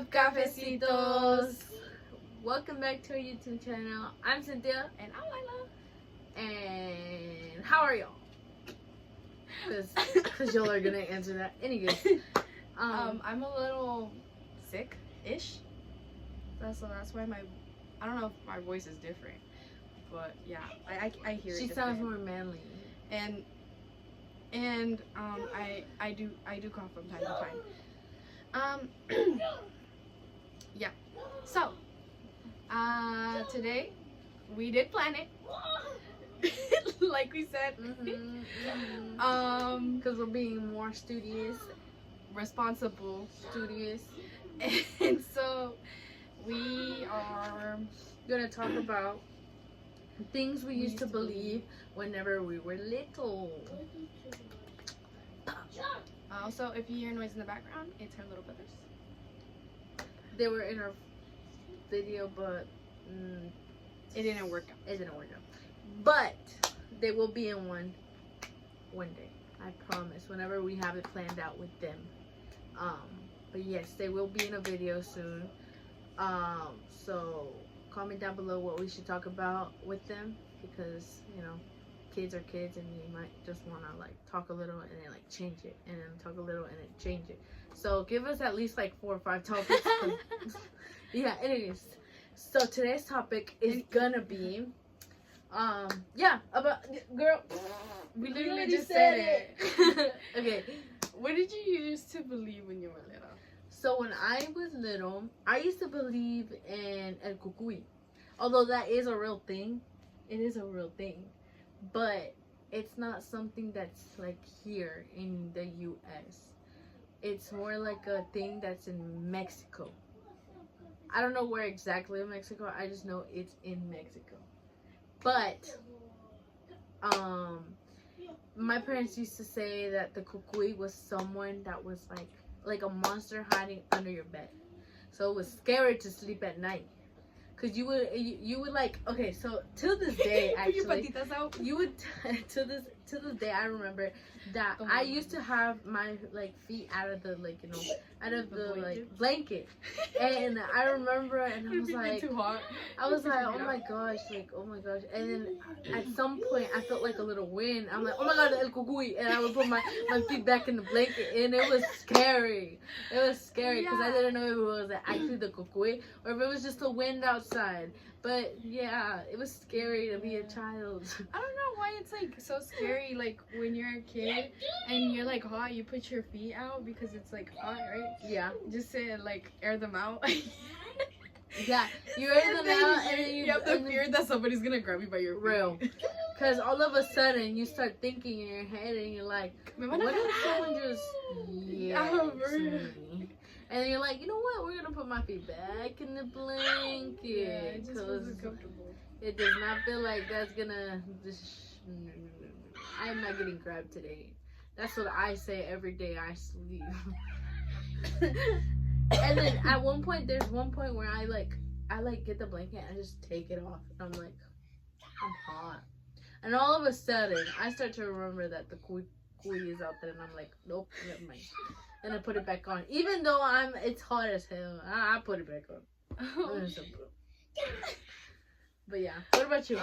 up, cafecitos? Welcome back to our YouTube channel. I'm Cynthia. And I'm Lila. And how are y'all? Because y'all are going to answer that. Anyways. I'm a little sick-ish. So that's why I don't know if my voice is different. But yeah, I hear it. She sounds more manly. And I do cough from time to time. Yeah. So today we did plan it. Like we said. Because we're being more studious, responsible, studious. And so we are gonna talk about things we used to believe whenever we were little. Also, if you hear noise in the background, it's her little brothers. They were in our video, but it didn't work out. It didn't work out. But they will be in one day. I promise. Whenever we have it planned out with them. But yes, they will be in a video soon. So comment down below what we should talk about with them, because you know, kids are kids, and you might just want to like talk a little and then like change it, and then talk a little and then change it. So give us at least like 4 or 5 topics. Yeah, anyways. So today's topic is gonna be about girl. We literally just said it. Okay. What did you used to believe when you were little? So when I was little, I used to believe in El Cucuy. Although that is a real thing. It is a real thing. But it's not something that's like here in the US. It's more like a thing that's in Mexico. I don't know where exactly in Mexico. I just know it's in Mexico. But my parents used to say that the Cucuy was someone that was like a monster hiding under your bed. So it was scary to sleep at night. Cause you would like, okay, so to this day actually, you would to this day I remember that I used to have my like feet out of the like, you know, out of the like blanket, and I remember, and I was like, oh my gosh, and then at some point I felt like a little wind. I'm like, oh my god, El Cucuy, and I would put my feet back in the blanket, and it was scary. It was scary because I didn't know if it was actually the Cucuy or if it was just the wind outside. But yeah, it was scary to be a child. I don't know why it's like so scary, like when you're a kid and you're like hot, you put your feet out because it's like hot, right? Yeah. Just to like air them out. Yeah, you air them out, and then you have the fear that somebody's gonna grab you by your feet. Real. Because all of a sudden you start thinking in your head and you're like, what if someone just me? And then you're like, you know what? We're gonna put my feet back in the blanket. Yeah, it just wasn't comfortable. It does not feel like that's gonna. I am not getting grabbed today. That's what I say every day I sleep. And then at one point, there's one point where I get the blanket and I just take it off, and I'm like, I'm hot. And all of a sudden, I start to remember that the Cuy is out there, and I'm like, nope, never mind. And I put it back on, even though it's hot as hell. I put it back on. But yeah, what about you?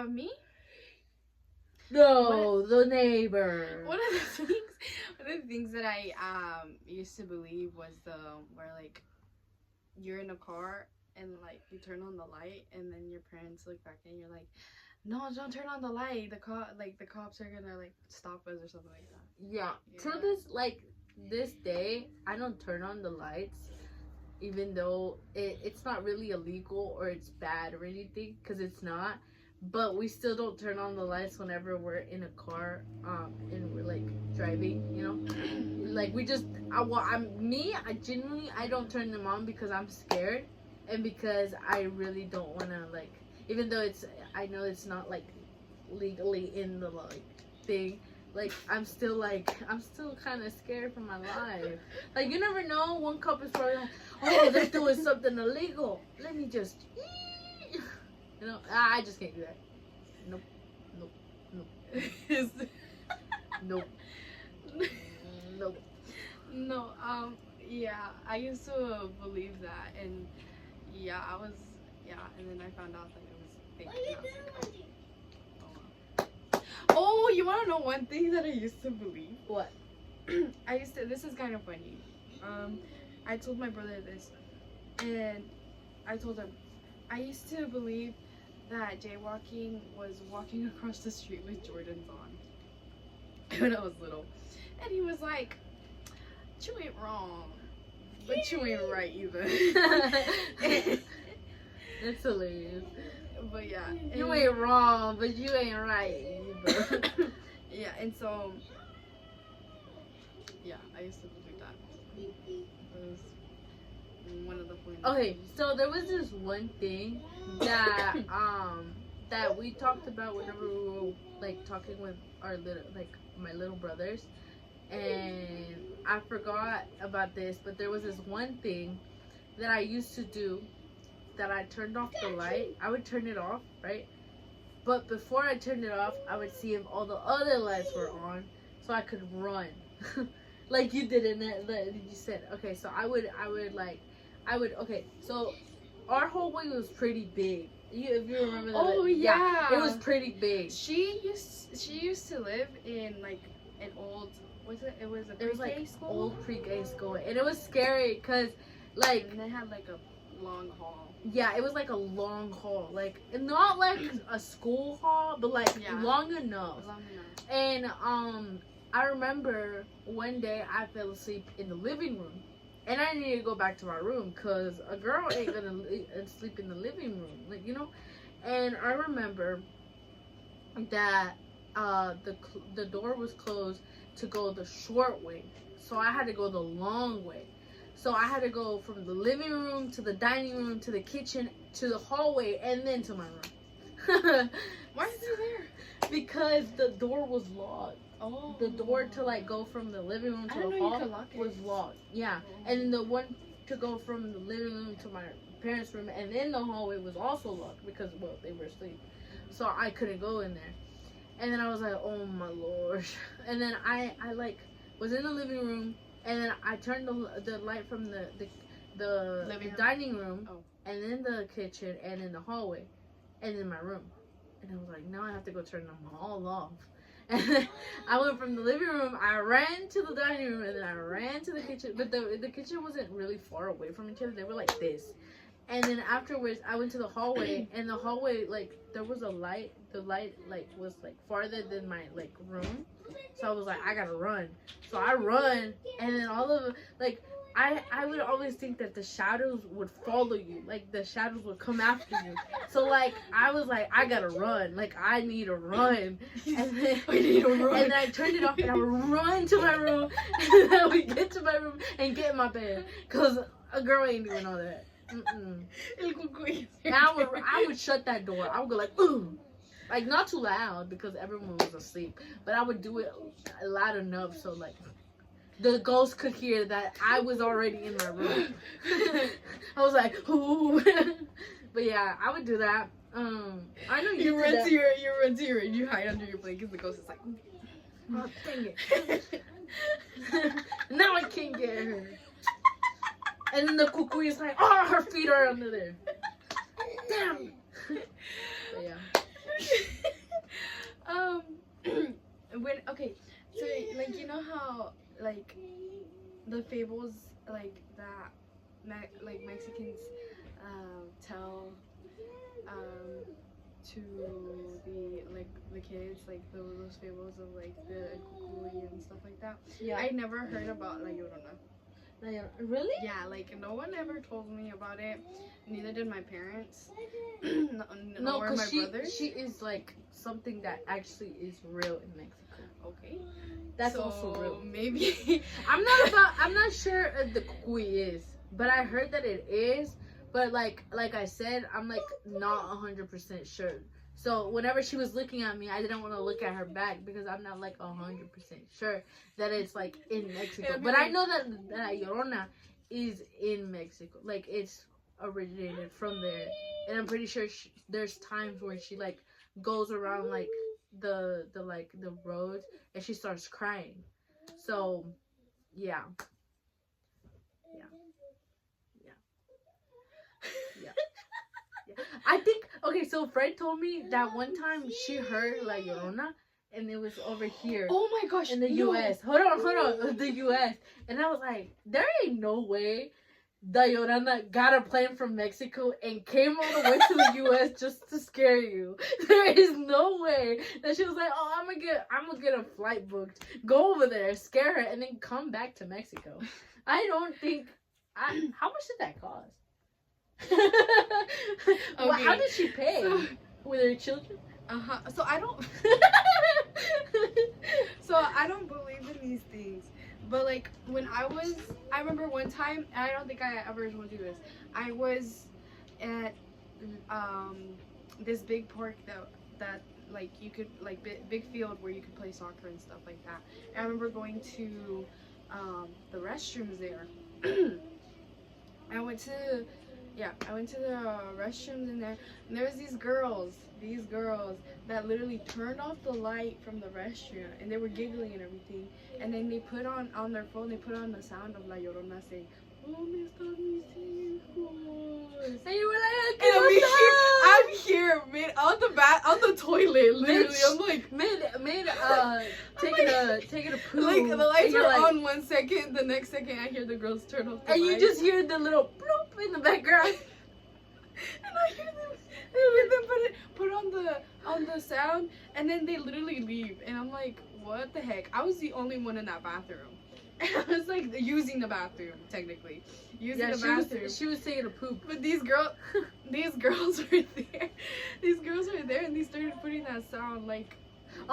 Me? No, the neighbor. One of the things that I used to believe was where like you're in a car and like you turn on the light and then your parents look back and you're like, no, don't turn on the light. The cops are gonna like stop us or something like that. Yeah. To this day, I don't turn on the lights, even though it's not really illegal or it's bad or anything, because it's not. But we still don't turn on the lights whenever we're in a car, and we're like driving, you know. Like I genuinely I don't turn them on because I'm scared, and because I really don't want to like, even though I know it's not like legally in the like thing, like I'm still kind of scared for my life. Like you never know, one cop is probably like, oh, they're doing something illegal. Let me just. You know, I just can't do that. Nope. Nope. No, Yeah, I used to believe that, and yeah, and then I found out that it was fake. And I was like, oh, oh, you want to know one thing that I used to believe? What? This is kind of funny. I told my brother this, and I told him, I used to believe that jaywalking was walking across the street with Jordans on when I was little. And he was like, you ain't wrong, but you ain't right either. That's hilarious. But yeah. You ain't wrong, but you ain't right either. Yeah, and so, yeah, I used to believe that. It was one of the points. Okay, so there was this one thing that that we talked about whenever we were like talking with our little, like my little brothers, and I forgot about this, but there was this one thing that I used to do, that I turned off the light. I would turn it off, right? But before I turned it off, I would see if all the other lights were on, so I could run, like you did in that. You said, okay. So I would okay. So our hallway was pretty big. If you remember that. Oh yeah, it was pretty big. She used to live in like an old. It was a pre-K school. Old pre-K school, and it was scary because like. And they had like a long hall. Yeah, it was like a long hall, like not like a school hall, but like long enough. Long enough. And I remember one day I fell asleep in the living room, and I needed to go back to my room because a girl ain't gonna sleep in the living room, like, you know. And I remember that the door was closed to go the short way, so I had to go the long way. So I had to go from the living room to the dining room to the kitchen to the hallway and then to my room. Why is it there? Because the door was locked. Oh. The door to like go from the living room to the hall was locked. Yeah. And the one to go from the living room to my parents' room and then the hallway was also locked because, well, they were asleep. So I couldn't go in there. And then I was like, oh my lord. And then I like was in the living room. And then I turned the light from the dining room, and then the kitchen, and in the hallway, and in my room. And I was like, now I have to go turn them all off. And then I went from the living room, I ran to the dining room, and then I ran to the kitchen. But the kitchen wasn't really far away from each other. They were like this. And then afterwards, I went to the hallway, and the hallway, like, there was a light. The light, like, was, like, farther than my, like, room. So I was like, I gotta run. So I run, and then all of, like, I would always think that the shadows would follow you. Like, the shadows would come after you. So, like, I was like, I gotta run. Like, I need to run. And then, and then I turned it off, and I would run to my room. And then I would get to my room and get in my bed. Because a girl ain't doing all that. Mm-mm. And I would shut that door. I would go like, ooh. Like, not too loud because everyone was asleep. But I would do it loud enough so, like, the ghost could hear that I was already in my room. I was like, ooh. But yeah, I would do that. I know you run to your you hide under your blanket. The ghost is like, oh, dang it. Now I can't get her. And then the cuckoo is like, oh, her feet are under there. Damn. But yeah. Okay, so like, you know how like the fables like that like Mexicans tell to the kids, like those fables of like the cucuy and stuff like that. Yeah. I never heard about La Llorona. Really? Yeah, like no one ever told me about it. Neither did my parents. No, or my brothers. She is like something that actually is real in Mexico. Okay. That's so, also real. Maybe I'm not sure if the cucuy is, but I heard that it is. But like I said, I'm like not 100% sure. So whenever she was looking at me, I didn't want to look at her back because I'm not like 100% sure that it's like in Mexico. Yeah, but I know that La Llorona is in Mexico. Like it's originated from there, and I'm pretty sure there's times where she like goes around like the roads and she starts crying. So yeah. I think, okay, so Fred told me that one time she heard La Llorona, and it was over here. Oh my gosh. In the U.S. Hold on. The U.S. And I was like, there ain't no way La Llorona got a plane from Mexico and came all the way to the U.S. just to scare you. There is no way that she was like, oh, I'm gonna get a flight booked, go over there, scare her, and then come back to Mexico. I don't think. How much did that cost? Well, how did she pay? With her children? So I don't believe in these things. But like when I remember one time, and I don't think I ever told you this. I was at this big park that like you could like big field where you could play soccer and stuff like that. And I remember going to the restrooms there. I went to the restrooms in there, and there was these girls that literally turned off the light from the restroom, and they were giggling and everything, and then they put on their phone, they put on the sound of La Llorona saying, "¿Dónde están mis hijos?" And you were like, and I'm here, mid on the toilet, literally. I'm like taking a poo. Like the lights are like, on 1 second, the next second I hear the girls turn off the lights. And you just hear the little bloop in the background. And I hear them put on the sound, and then they literally leave, and I'm like, what the heck? I was the only one in that bathroom. And I was like using the bathroom, technically. Using the bathroom. She was taking a poop. But these girls were there. These girls were there, and they started putting that sound like.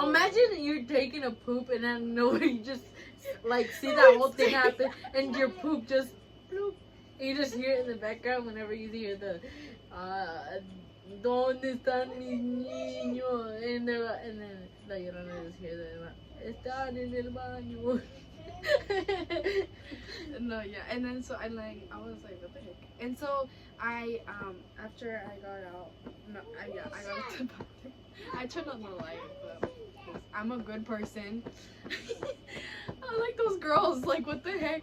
Imagine you're taking a poop, and then nobody you just like see that whole thing happen, and your poop just bloop. You just hear it in the background whenever you hear the ¿Dónde están mis niños? And then La Llorona just hear that están en el baño. No, yeah, and then so I was like, what the heck? And so I after I got out, I got out the bathroom. I turned on the light, but I'm a good person. I like those girls. Like, what the heck?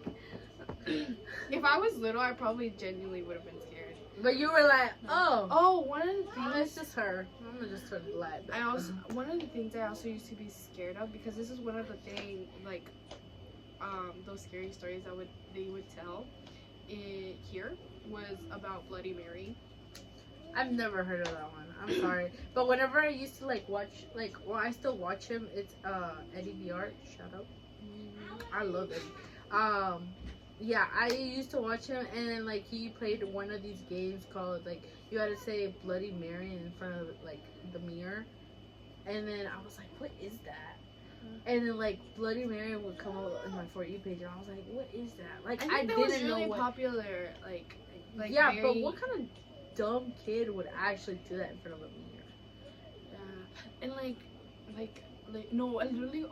If I was little, I probably genuinely would have been scared. But you were like, oh, one of the things. It's just her. I'm gonna just turn the light back. One of the things I also used to be scared of, because this is one of the things, like, those scary stories they would tell here, was about Bloody Mary. I've never heard of that one. I'm sorry, but whenever I used to like watch, I still watch him. It's Eddie VR. Shout out. I love it. Yeah, I used to watch him, and then like he played one of these games called like you had to say Bloody Mary in front of like the mirror, and then I was like, what is that? And then like Bloody Mary would come up on my For You page, and I was like, what is that? Like I didn't was really know what. Popular, like yeah, very... but what kind of dumb kid would actually do that in front of a mirror? Yeah, and like no, I literally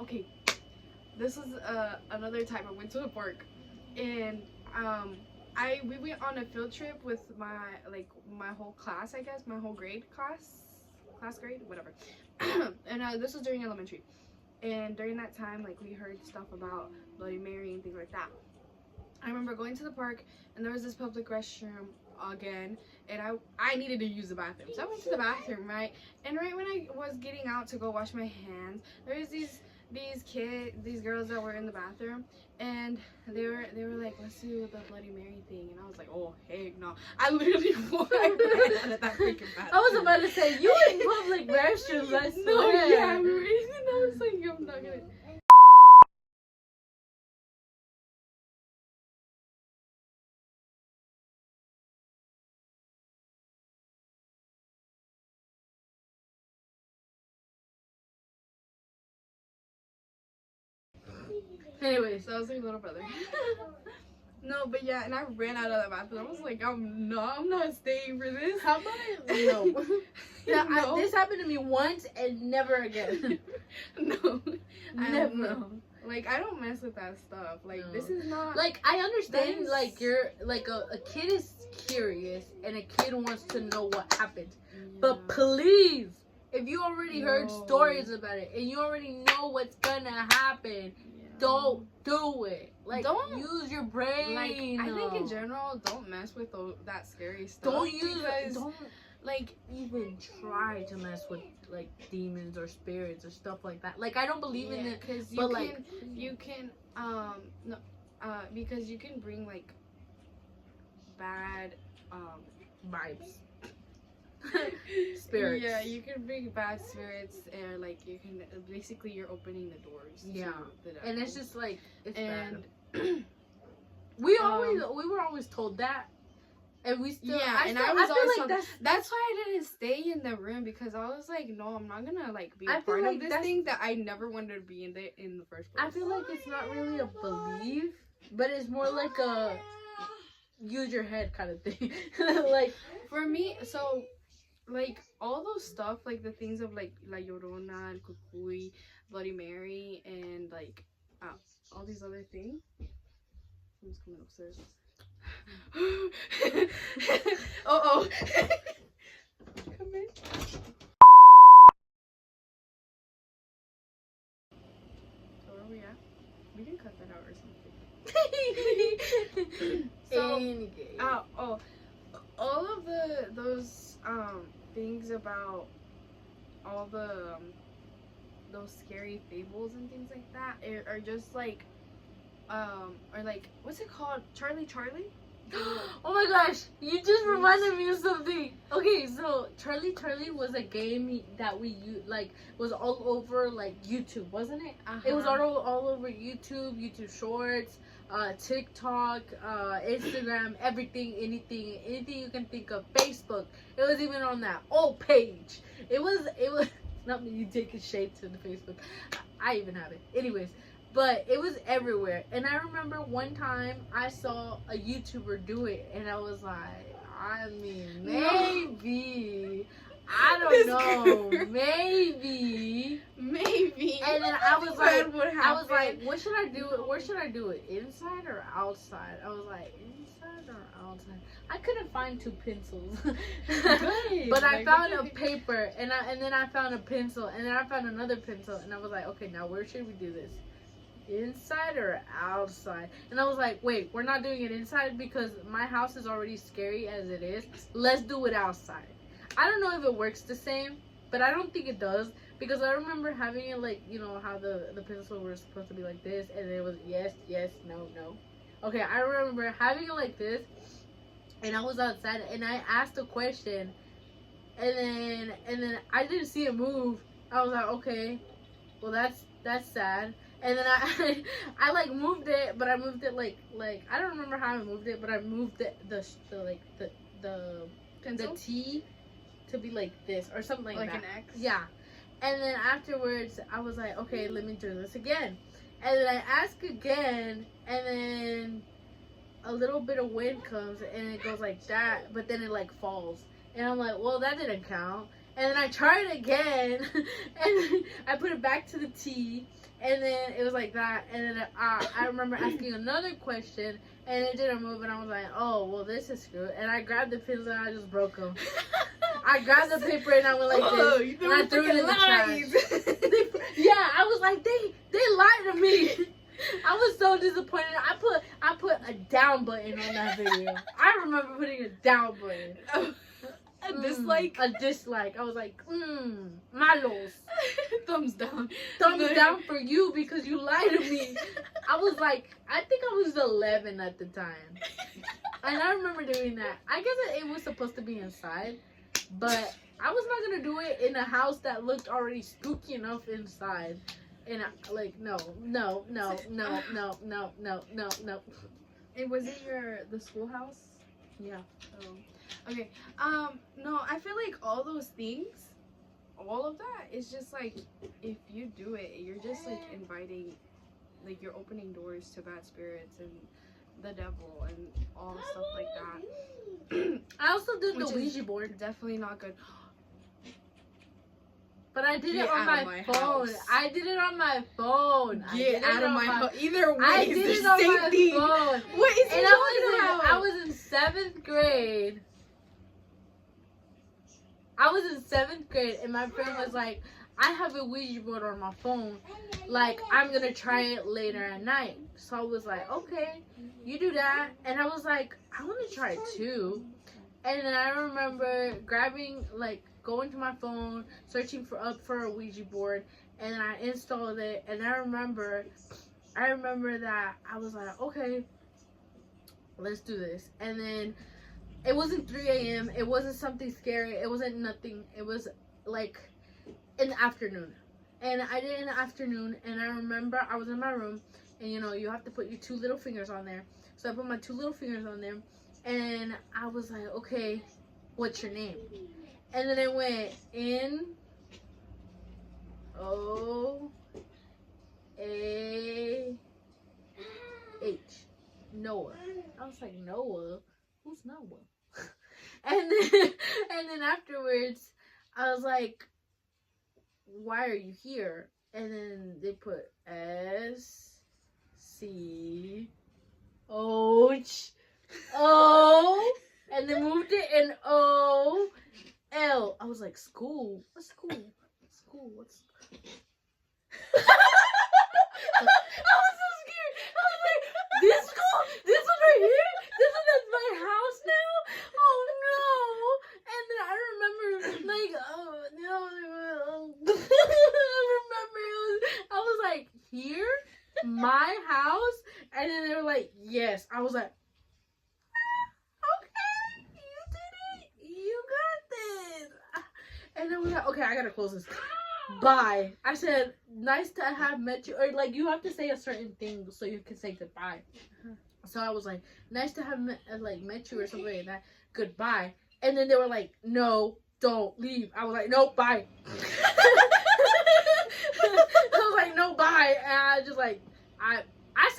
This was another time I went to a park, and we went on a field trip with my whole class, I guess, my whole grade class grade, whatever. And this was during elementary, and during that time, like, we heard stuff about Bloody Mary and things like that. I remember going to the park, and there was this public restroom again, and I needed to use the bathroom, so I went to the bathroom, right? And right when I was getting out to go wash my hands, there was these girls that were in the bathroom, and they were like, let's do the Bloody Mary thing, and I was like, oh heck no. I literally ran out of that freaking bathroom. I was about to say, you in public restrooms, I swear. No, yeah, and I was like, I'm not gonna. Anyways, so I was like, little brother. No, but yeah, and I ran out of the bathroom. I was like, I'm not staying for this. How about it? No. Yeah, No. This happened to me once and never again. No. Never. No. Like, I don't mess with that stuff. Like, No. this is not. Like, I understand, like, you're, like, a kid is curious and a kid wants to know what happened. Yeah. But please, If you already heard stories about it and you already know what's gonna happen, don't do it. Like, Don't use your brain. Like, I think in general, don't mess with that scary stuff. Don't use it. Don't like even try to mess with like demons or spirits or stuff like that. Like, I don't believe in it, because but you can no, because you can bring like bad vibes. Spirits. Yeah, you can bring bad spirits, and like you can basically you're opening the doors. Yeah, to the devil. And it's just like it's and bad. we were always told that, and we still. Yeah, I was always like that's why I didn't stay in the room, because I was like, no, I'm not gonna like be a part like of this thing that I never wanted to be in the first place. I feel like it's not really a belief, but it's more like a use your head kind of thing. Like for me, so. Like, all those stuff, like, the things of, like, La Llorona, El Cucuy, Bloody Mary, and, like, all these other things. Who's coming upstairs? Oh. Come in. So, where are we at? We can cut that out or something. So, all of those things about all the those scary fables and things like that are just like or like, what's it called, Charlie? Oh my gosh, you just reminded me of something. Okay, so Charlie was a game that we was all over like YouTube, wasn't it? It was all over YouTube Shorts, TikTok, Instagram, everything, anything you can think of. Facebook. It was even on that old page. It was not me. You taking shade to the Facebook. I even have it. Anyways. But it was everywhere. And I remember one time I saw a YouTuber do it. And I was like, I mean, maybe. I don't know. Maybe. And then I was like, what should I do? Where should I do it? Inside or outside? I was like, inside or outside? I couldn't find 2 pencils. But I found a paper. And then I found a pencil. And then I found another pencil. And I was like, okay, now where should we do this? Inside or outside? And I was like, wait, we're not doing it inside because my house is already scary as it is. Let's do it outside. I don't know if it works the same, but I don't think it does, because I remember having it like, you know, how the pencil was supposed to be like this, and it was yes, no. Okay, I remember having it like this, and I was outside, and I asked a question, and then I didn't see it move. I was like, okay, well that's sad. And then I like moved it, but I moved it like I don't remember how I moved it, but I moved it the T to be like this or something like that. Like an X? Yeah. And then afterwards I was like, okay, let me do this again. And then I ask again, and then a little bit of wind comes and it goes like that, but then it like falls. And I'm like, well, that didn't count. And then I tried it again, and I put it back to the T. And then it was like that, and then I remember asking another question, and it didn't move, and I was like, oh, well, this is screwed. And I grabbed the pencil, and I just broke them. I grabbed the paper, and I went like this, and I threw it in the trash. Yeah, I was like, they lied to me. I was so disappointed. I put a down button on that video. I remember putting a down button. A dislike? A dislike. I was like, malos. Thumbs down. Thumbs down for you because you lied to me. I was like, I think I was 11 at the time. And I remember doing that. I guess it was supposed to be inside, but I was not going to do it in a house that looked already spooky enough inside. And like, no. And was it the schoolhouse? Yeah. Oh. Okay. No, I feel like all those things, all of that is just like, if you do it, you're just like inviting, like you're opening doors to bad spirits and the devil and all stuff like that. I also did the Ouija board. Definitely not good. But I did it on my phone. I did it on my phone. Get out of my house. Either way, I did it on my phone. What is it talking about? I was in 7th grade. I was in 7th grade, and my friend was like, I have a Ouija board on my phone. Like, I'm gonna try it later at night. So I was like, okay, you do that. And I was like, I want to try it too. And then I remember going to my phone, searching for a Ouija board, and I installed it. And I remember that I was like, okay, let's do this. And then it wasn't 3 a.m. It wasn't something scary. It wasn't nothing. It was like in the afternoon. And I did it in the afternoon. And I remember I was in my room. And you have to put your 2 little fingers on there. So I put my 2 little fingers on there. And I was like, okay, what's your name? And then it went N-O-A-H. Noah. I was like, Noah? Who's Noah? and then afterwards, I was like, why are you here? And then they put S-C-O-H-O, and they moved it in O-L. I was like, school? What's school? School? What's... I was so scared. I was like, this school? This one right here? This one that's my house now? Oh no. And then I remember like, oh no. I was like, here? My house? And then they were like, yes. I was like, okay, you did it. You got this. And I was like, okay, I gotta close this. Bye. I said, nice to have met you. Or like, you have to say a certain thing so you can say goodbye. So I was like, nice to have met you or something like that. Goodbye. And then they were like, no, don't leave. I was like, no, bye. I was like, no, bye. And I just like, I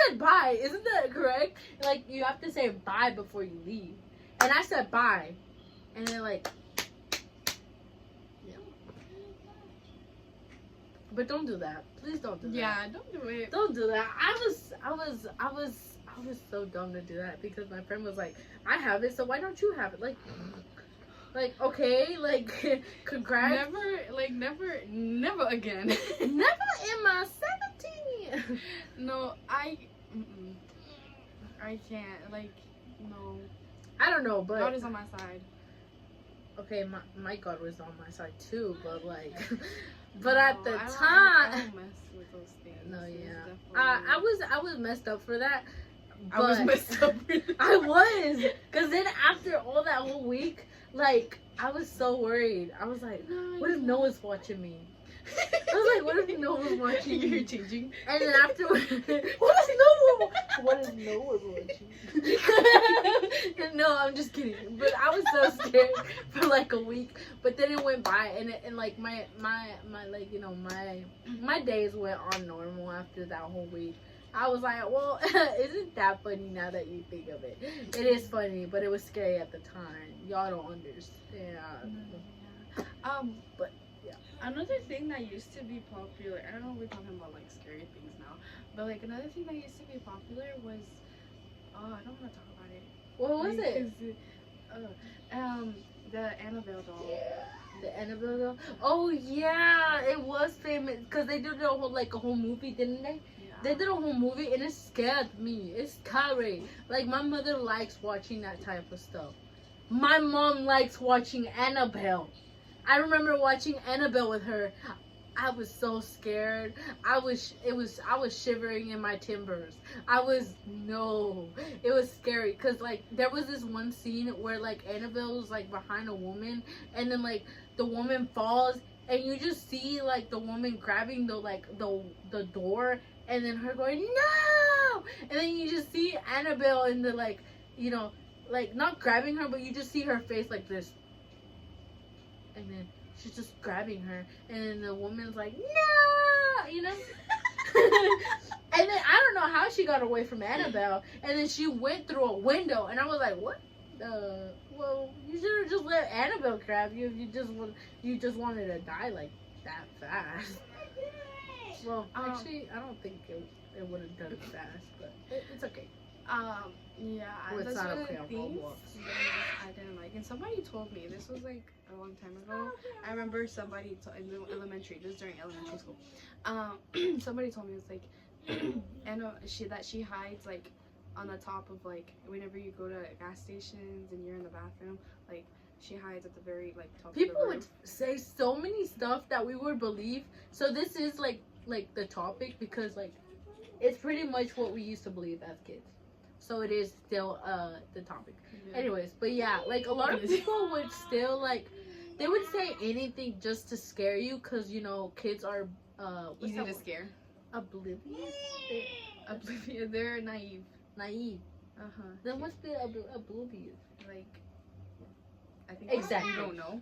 said bye. Isn't that correct? Like, you have to say bye before you leave. And I said bye. And they're like, yeah. But don't do that. Please don't do that. Yeah, don't do it. Don't do that. I was so dumb to do that because my friend was like, I have it, so why don't you have it? Like okay, like congrats. Never again. Never in my 17. No, I can't. Like, no. I don't know, but God is on my side. Okay, my God was on my side too, but like, No, at the I time, don't mess with those things. no, yeah, Definitely- I was messed up for that. I was but- messed up. For that. I was, cause then after all that whole week, like I was so worried. I was like, what if Noah's watching me? I was like, what if Noah's watching me? You're changing. And then afterwards, what if Noah's watching? No, I'm just kidding. But I was so scared for like a week. But then it went by, and like my like my days went on normal after that whole week. I was like, well, isn't that funny now that you think of it? It is funny, but it was scary at the time. Y'all don't understand. But yeah. Another thing that used to be popular, I don't know if we're talking about like scary things now, but like another thing that used to be popular was, I don't want to talk about it. What was it? The Annabelle doll. The Annabelle doll? Oh yeah, it was famous because they did a whole movie, didn't they? Yeah. They did a whole movie and it scared me. It's scary. Like my mother likes watching that type of stuff. My mom likes watching Annabelle. I remember watching Annabelle with her. I was so scared. I was shivering in my timbers. It was scary because like there was this one scene where like Annabelle was like behind a woman and then like the woman falls and you just see like the woman grabbing the door and then her going no, and then you just see Annabelle in the like not grabbing her, but you just see her face like this. And then she's just grabbing her, and then the woman's like, no, And then I don't know how she got away from Annabelle, and then she went through a window, and I was like, what? Well, you should have just let Annabelle grab you if you just wanted to die like that fast. Well, actually, I don't think it would have done it fast, but it's okay. Yeah, Well, it's that's not one of okay the on things Roblox. that I didn't like. And somebody told me, this was like a long time ago. I remember somebody in the elementary, this was during elementary school. Somebody told me, it was like, and she hides like on the top of like whenever you go to gas stations and you're in the bathroom, like she hides at the very like top People of the would roof. say so many stuff that we would believe. So this is like the topic because like it's pretty much what we used to believe as kids. So it is still the topic. Yeah. Anyways, but yeah, like a lot of people would still like they would say anything just to scare you because you know kids are what's Easy that to word? scare. Oblivious, Oblivious. They're naive. naive. Uh-huh. There must be oblivious. Like, I think Exactly. you don't know.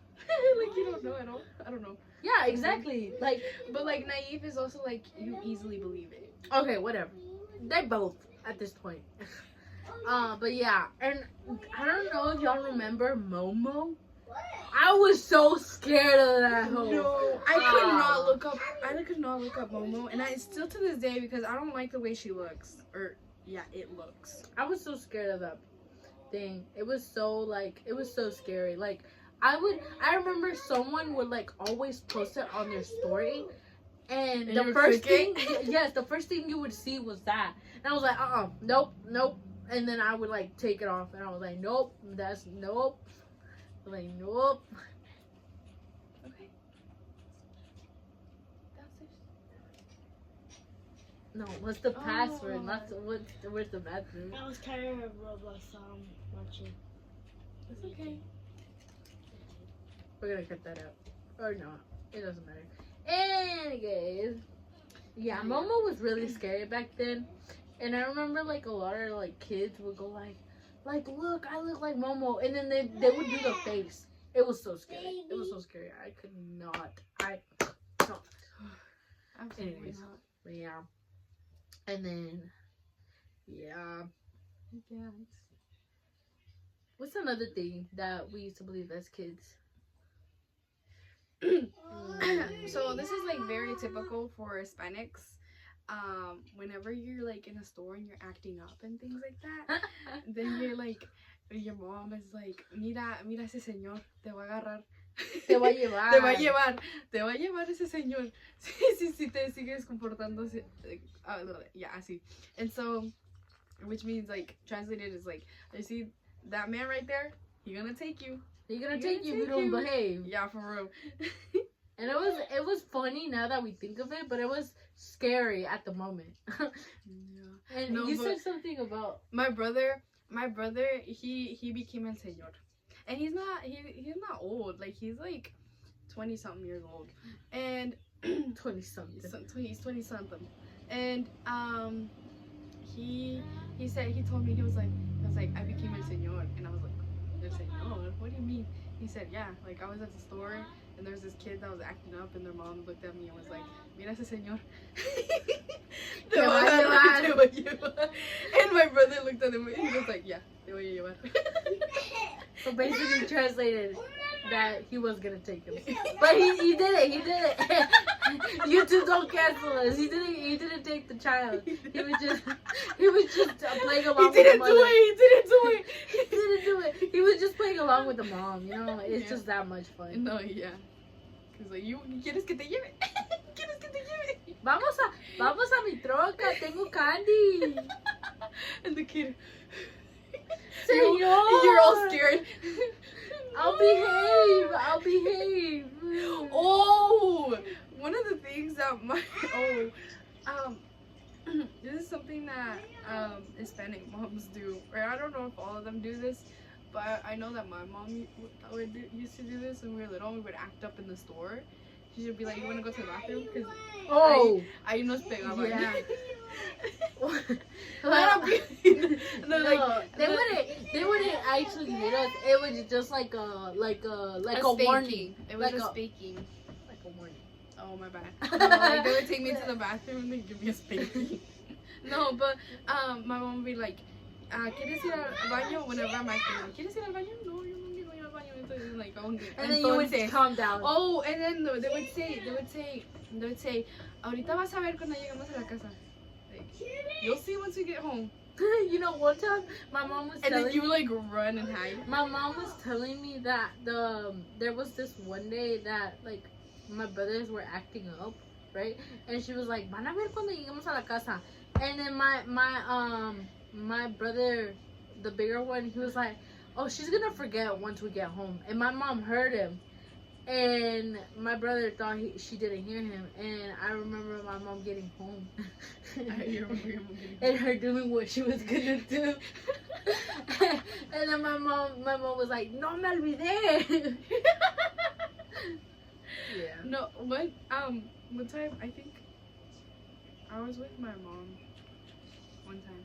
Like you don't know at all. I don't know. Yeah, exactly. Like But like naive is also like you easily believe it. okay, whatever. They both at this point. But yeah, and I don't know if y'all remember Momo. I was so scared of that hoe. No, I could not look up. I could not look up Momo, and I still to this day because I don't like the way she looks. Or yeah, it looks. I was so scared of that thing. It was so scary. Like I remember someone would like always post it on their story. And And the you first click thing, yes, the first thing you would see was that. And I was like, nope. And then I would like take it off and I was like, nope. I was like, nope. Okay. Downstairs. No, what's the password? Oh. Not where's the bathroom? I was tired of Roblox watching. It's okay. We're gonna cut that out. Or not. It doesn't matter. Anyways. Yeah, Momo was really scary back then. And I remember like a lot of like kids would go like look, I look like Momo, and then they would do the face. It was so scary. It was so scary. I could not. Absolutely Anyways. not. But yeah. And then yeah. Yeah. What's another thing that we used to believe as kids? So this is like very typical for Hispanics. Whenever you're like in a store and you're acting up and things like that, then you're like, your mom is like, mira ese señor, te va a agarrar. Te va a llevar. Te va a llevar ese señor. Si te sigues comportando así. Yeah, así. And so, which means like, translated is like, you see that man right there? He gonna take you. They're gonna take you if you don't behave. Yeah, for real. And it was funny now that we think of it, but it was scary at the moment. Yeah. And No, you but- said something about My brother, he became el señor, and he's not old. Like he's like 20 something years old, and 20 something. he's 20 something, and he told me he was like I became el señor, and I was like el señor, what do you mean? He said yeah, like I was at the store. And there's this kid that was acting up, and their mom looked at me and was like, "Mira ese señor." Te va a llevar. Te va a llevar. And my brother looked at him and he was like, "Yeah, te voy a llevar." So basically translated that he was gonna take him. But he did it. YouTube don't cancel us. He didn't take the child. He was just playing along He with the didn't mother. do it. He didn't do it. He was just playing along with the mom, you know? It's Yeah. just that much fun. No, yeah. He's like, "You quieres que te lleve? ¿Quieres que te lleve?" Vamos a mi troca, tengo candy. And the kid, Señor. you're all scared. I'll behave. Oh, one of the things that this is something that Hispanic moms do. Or I don't know if all of them do this, but I know that my mom used to do this when we were little. We would act up in the store. She would be like, "You want to go to the bathroom?" Because Oh. ahí nos pegaban. Yeah. Not a big- No, no, they wouldn't actually hit us. It was just like a warning. It was Like a a- spanking. Like a warning. Oh my bad. No, like they would take me to the bathroom and then give me a spanking. No, but my mom would be like, ¿quieres ir al baño? Whenever I'm acting, ¿quieres ir al baño? No, yo no quiero ir al baño. Entonces, like, And then you would entonces- calm down. Oh, and then they would say, ahorita vas a ver cuando llegamos a la casa. Like, you'll see once we get home. You know, one time my mom was And telling then you like run and hide. my mom was telling me that there was this one day that like my brothers were acting up, right? And she was like, "Van a ver cuando lleguemos a la casa." And then my brother, the bigger one, he was like, "Oh, she's gonna forget once we get home." And my mom heard him, and my brother thought she didn't hear him. And I remember my mom getting home, and her doing what she was gonna do. And then my mom was like, "No me olvidé." Yeah. No, one time I think I was with my mom. One time,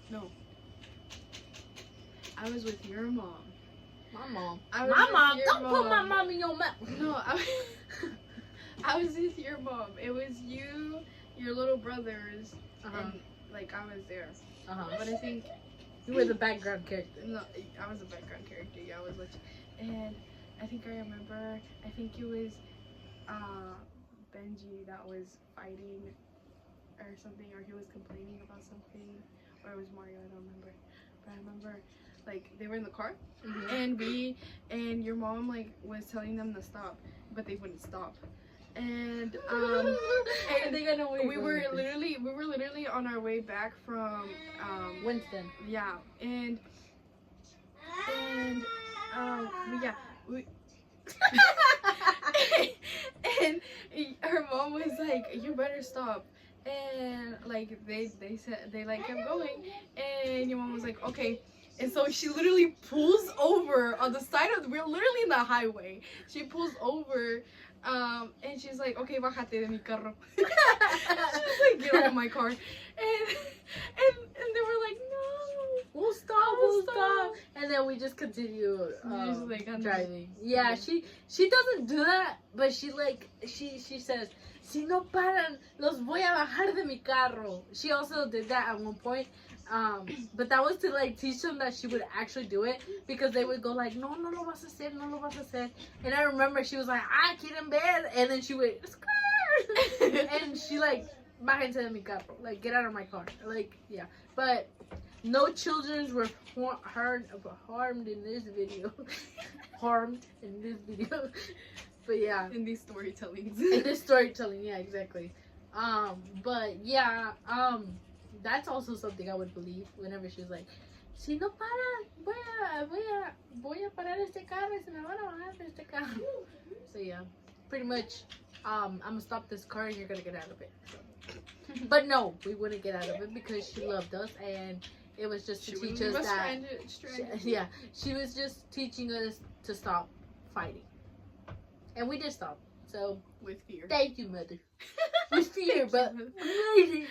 no, I was with your mom. My mom. I was My with mom. your Don't put my mom. mom in your mouth. No, I was with your mom. It was you, your little brothers, and like I was there. But I think You were the background character. no, I was a background character. Yeah, I was like, and I think I remember. I think it was Benji that was fighting or something, or he was complaining about something, or it was Mario. I don't remember, but I remember like they were in the car, and your mom like was telling them to stop, but they wouldn't stop, and I think I know where we were literally on our way back from Winston. yeah, and yeah, we and her mom was like, "You better stop." And like they said they like kept going, and your mom was like, "Okay." And so she literally pulls over on the side of we're literally in the highway. She pulls over, and she's like, "Okay, bájate de mi carro." She's like, "Get out of my car," and they were like, "No, We'll stop. And then we just continue just, like, driving. Yeah, she doesn't do that, but she says, "Si no paran, los voy a bajar de mi carro." She also did that at one point. But that was to like teach them that she would actually do it, because they would go like, "No, no lo vas a hacer, no lo vas a hacer." And I remember she was like, "Ah, quieren ver," and then she would, and she like, "Bájense de mi carro," like get out of my car, like yeah. But no children were harmed in this video, harmed in this video. But yeah, in these storytellings." in this storytelling, yeah, exactly. But yeah, that's also something I would believe whenever she was like, "Si no para, voy a parar este carro y se me van a bajar de este carro." So yeah, pretty much, I'm gonna stop this car and you're gonna get out of it. But no, we wouldn't get out of it because she loved us, and it was just to teach us that. Yeah, she was just teaching us to stop fighting, and we did stop. So with fear. thank you, mother. With fear, but we made it.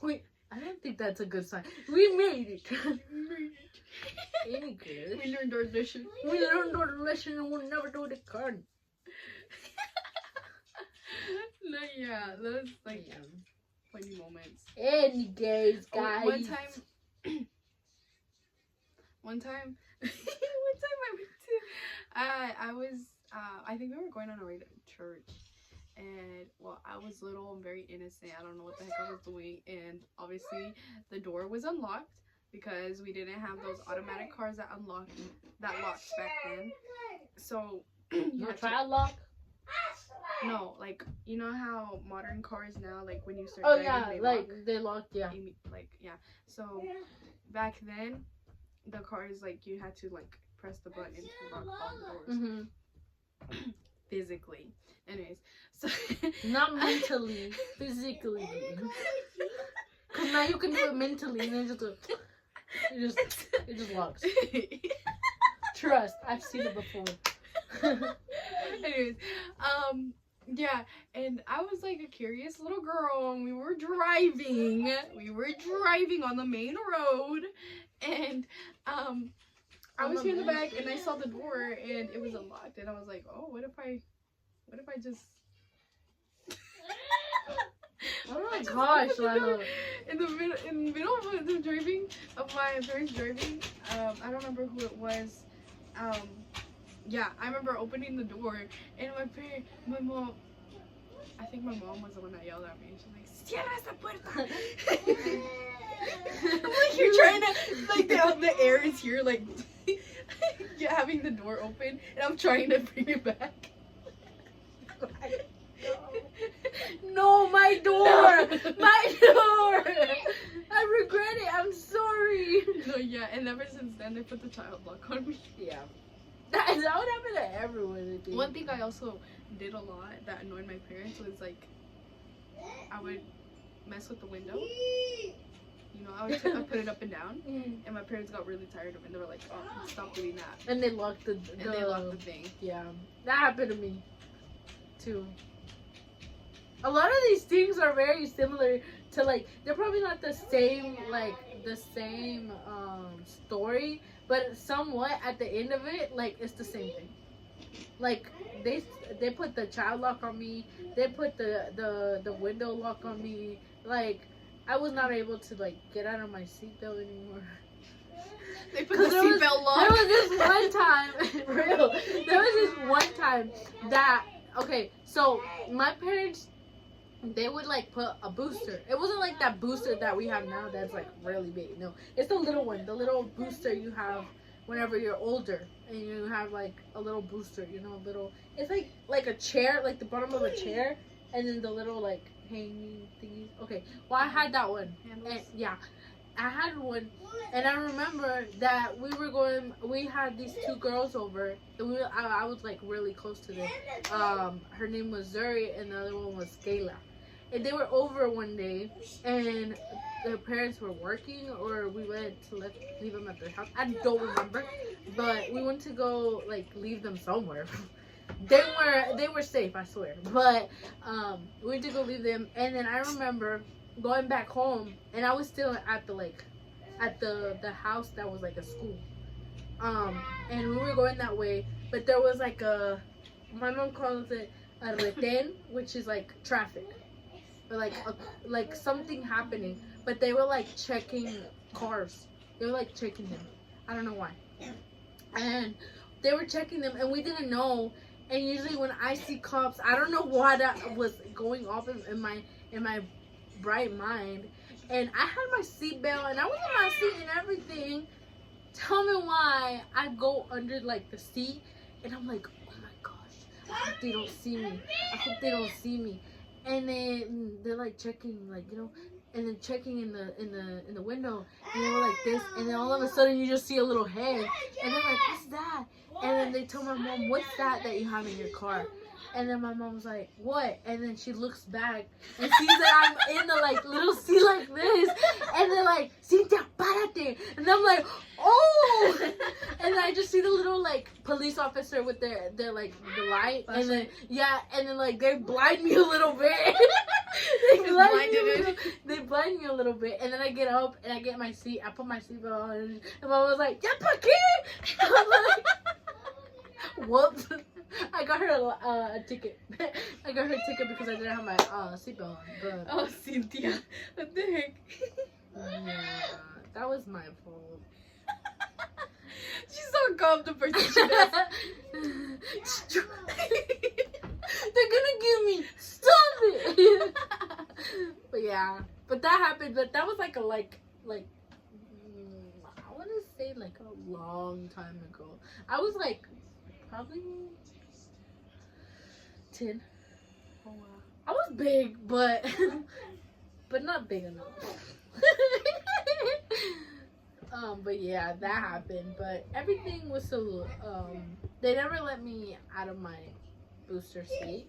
Wait, I don't think that's a good sign. We made it. Any good? We learned our lesson. We learned our lesson and we'll never do it again. No, yeah, those like funny moments. Any guys, guys. One time, I went to. I was. I think we were going on our way to church, and well, I was little and very innocent. I don't know what the heck I was doing, and obviously the door was unlocked because we didn't have those automatic cars that locked back then. So You try a lock? no, like you know how modern cars now, like when you start Oh driving, yeah, they like lock? they locked, yeah. Like yeah. So back then, the cars like you had to like press the button to lock all the doors. Mm-hmm. Physically. Anyways, so Not mentally, physically. Cause now you can do it mentally, and then it just locks. Trust, I've seen it before. Anyways, yeah, and I was like a curious little girl, and we were driving on the main road, and I was here in the back, and I saw the door, and it was unlocked, and I was like, oh, what if I just Oh my gosh, Lana. in the middle of the driving of my parents driving, I don't remember who it was. Yeah, I remember opening the door, and my mom, I think my mom was the one that yelled at me. She's like, "Cierra esa puerta!" like you're trying to, like the air is here, like you're having the door open, and I'm trying to bring it back. No, my door! My door! I regret it. I'm sorry. No, yeah, and ever since then they put the child lock on me. Yeah. That would happen to everyone, I think. One thing I also did a lot that annoyed my parents was like, I would mess with the window. You know, I put it up and down, and my parents got really tired of it. They were like, "Oh, stop doing that." And they locked the And they locked the thing. Yeah, that happened to me too. A lot of these things are very similar to, like, they're probably not the same, like the same story, but somewhat at the end of it, like, it's the same thing. Like, they put the child lock on me, they put the window lock on me. Like, I was not able to, like, get out of my seatbelt anymore. They put the seatbelt lock. There was this one time, real. There was this one time that, okay, so my parents, they would, like, put a booster. It wasn't like that booster that we have now that's, like, really big. No, it's the little one, the little booster you have whenever you're older, and you have, like, a little booster, you know, a little, it's like a chair, like the bottom of a chair, and then the little, like, hanging thingy. Okay, well, I had that one. And, yeah, I had one, and I remember that we had these two girls over, and I was, like, really close to them. Her name was Zuri, and the other one was Kayla. And they were over one day, and their parents were working, or we went to leave them at their house. I don't remember, but we went to go, like, leave them somewhere. They were safe, I swear. But we went to go leave them, and then I remember going back home, and I was still at the house that was like a school. And we were going that way, but there was like my mom calls it a retén, which is like traffic. Or like something happening, but they were like checking cars. They were like checking them. I don't know why. And they were checking them, and we didn't know. And usually when I see cops, I don't know what was going off in my bright mind. And I had my seatbelt, and I was in my seat and everything. Tell me why I go under like the seat, and I'm like, oh my gosh, I hope they don't see me. I hope they don't see me. And then they're like checking, like, you know, and then checking in the window, and they were like this, and then all of a sudden you just see a little head, and they're like, what's that? And then they told my mom, what's that you have in your car? And then my mom was like, what? And then she looks back and sees that I'm in the, like, little seat like this. And they're like, Cynthia, párate. And I'm like, oh! And then I just see the little, like, police officer with their like, the light. And then, yeah, and then, like, they blind me a little bit. They blind me a little bit. And then I get up and I get my seat. I put my seatbelt on. And mom was like, ya pa qué? I'm like, whoops. I got her a ticket. I got her a ticket because I didn't have my seatbelt on. But, oh, Cynthia, what the heck? Yeah, that was my fault. She's so calm the person she does. They're gonna give me. Stop it. But yeah, but that happened. But that was like I want to say like a long time ago. I was like probably 10. Oh wow. I was big, but not big enough. But yeah, that happened. But everything was so they never let me out of my booster seat,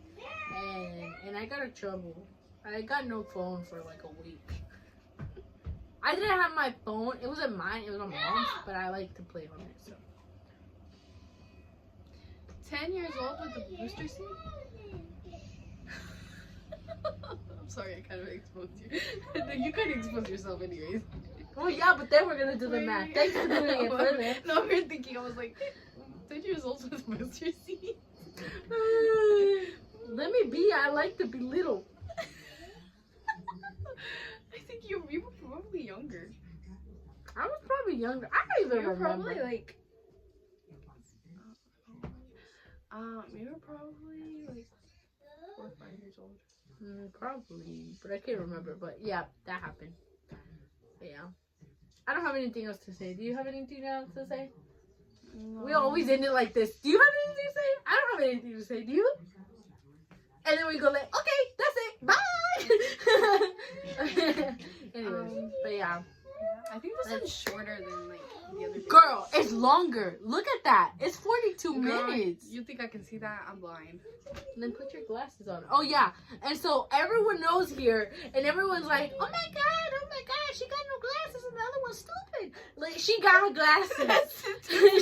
and I got in trouble. I got no phone for like a week. I didn't have my phone. It wasn't mine. It was my mom's, but I like to play on it. So 10 years old with a booster seat? I'm sorry, I kind of exposed you. You could expose yourself anyways. Well, yeah, but then we're gonna do the math. Thanks for doing it for me. No, we're thinking, I was like, 10 years old with a booster seat? Let me be. I like to be little. I think you were probably younger. I was probably younger. I don't even You were remember. probably like, you were probably like 4 or 5 years old. Probably, but I can't remember. But yeah, that happened. But yeah, I don't have anything else to say. Do you have anything else to say? No. We always end it like this. Do you have anything to say? I don't have anything to say. Do you? And then we go like, okay, that's it. Bye. Anyways, but yeah. I think this one's shorter than like the other. Girl, it's longer. Look at that. It's 42 Girl, minutes. You think I can see that? I'm blind. Then put your glasses on. Oh yeah. And so everyone knows here, and everyone's like, oh my god, she got no glasses, and the other one's stupid. Like she got glasses.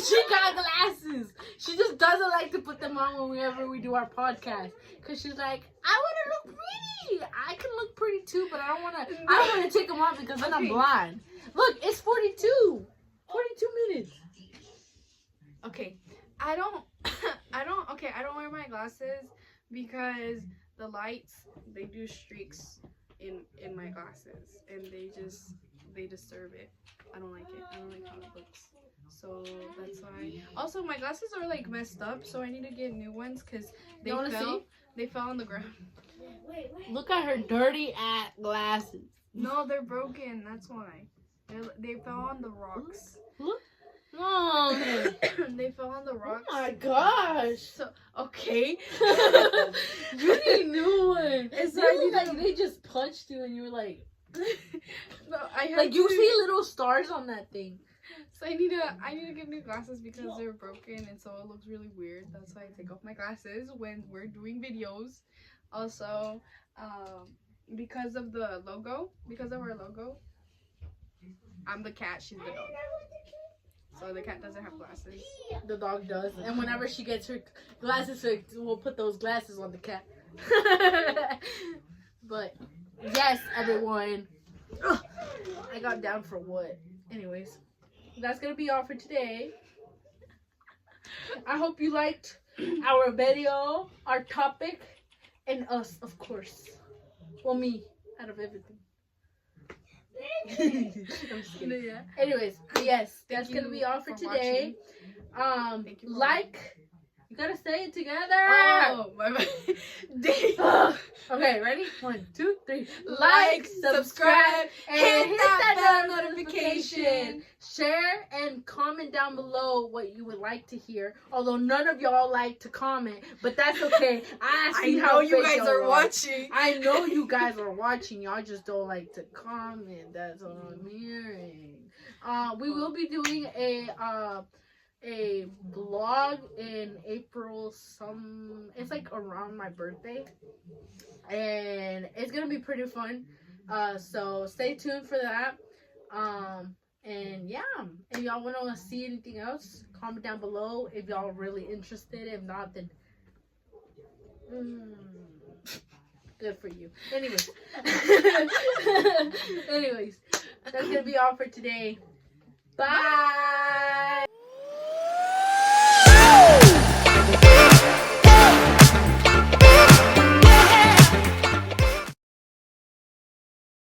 She got glasses. She just doesn't like to put them on whenever we do our podcast, cause she's like, I want to look pretty. I can look pretty too, but I don't want to take them off because then I'm blind. Look, it's 42 minutes. Okay, I don't wear my glasses because the lights, they do streaks in my glasses, and they disturb it. I don't like it. I don't like how it looks. So that's why. Also, my glasses are like messed up, so I need to get new ones because they You wanna fell. see? They fell on the ground. Look at her dirty ass glasses. No, they're broken. That's why. They fell on the rocks. No. They fell on the Oh rocks. my gosh. So okay. You need new ones. It's They like- look like they just punched you and you were like, No, I have like you to- see little stars on that thing. So I need to get new glasses because they're broken, and so it looks really weird. That's why I take off my glasses when we're doing videos. Also, because of the logo, because of our logo, I'm the cat, she's the dog. So the cat doesn't have glasses. The dog does. And whenever she gets her glasses fixed, we'll put those glasses on the cat. But yes, everyone. Ugh, I got down for what? Anyways, that's gonna be all for today. I hope you liked our video, our topic, and us, of course. Well, me, out of everything. I'm just kidding. Yeah. Anyways, yes, Thank that's gonna you be all for today. Thank you for Like, you gotta say it together. Oh, my bad. Ugh. Okay, ready? 1, 2, 3. Like, subscribe, and hit hit that that bell notification. Share and comment down below what you would like to hear. Although none of y'all like to comment, but that's okay. I I see know how you fake guys y'all are watching. I know you guys are watching. Y'all just don't like to comment. That's what I'm hearing. We will be doing a vlog in April. It's like around my birthday, and it's gonna be pretty fun. So stay tuned for that. And yeah, if y'all want to see anything else, comment down below. If y'all are really interested. If not, then good for you. Anyways, anyways, that's gonna be all for today. Bye.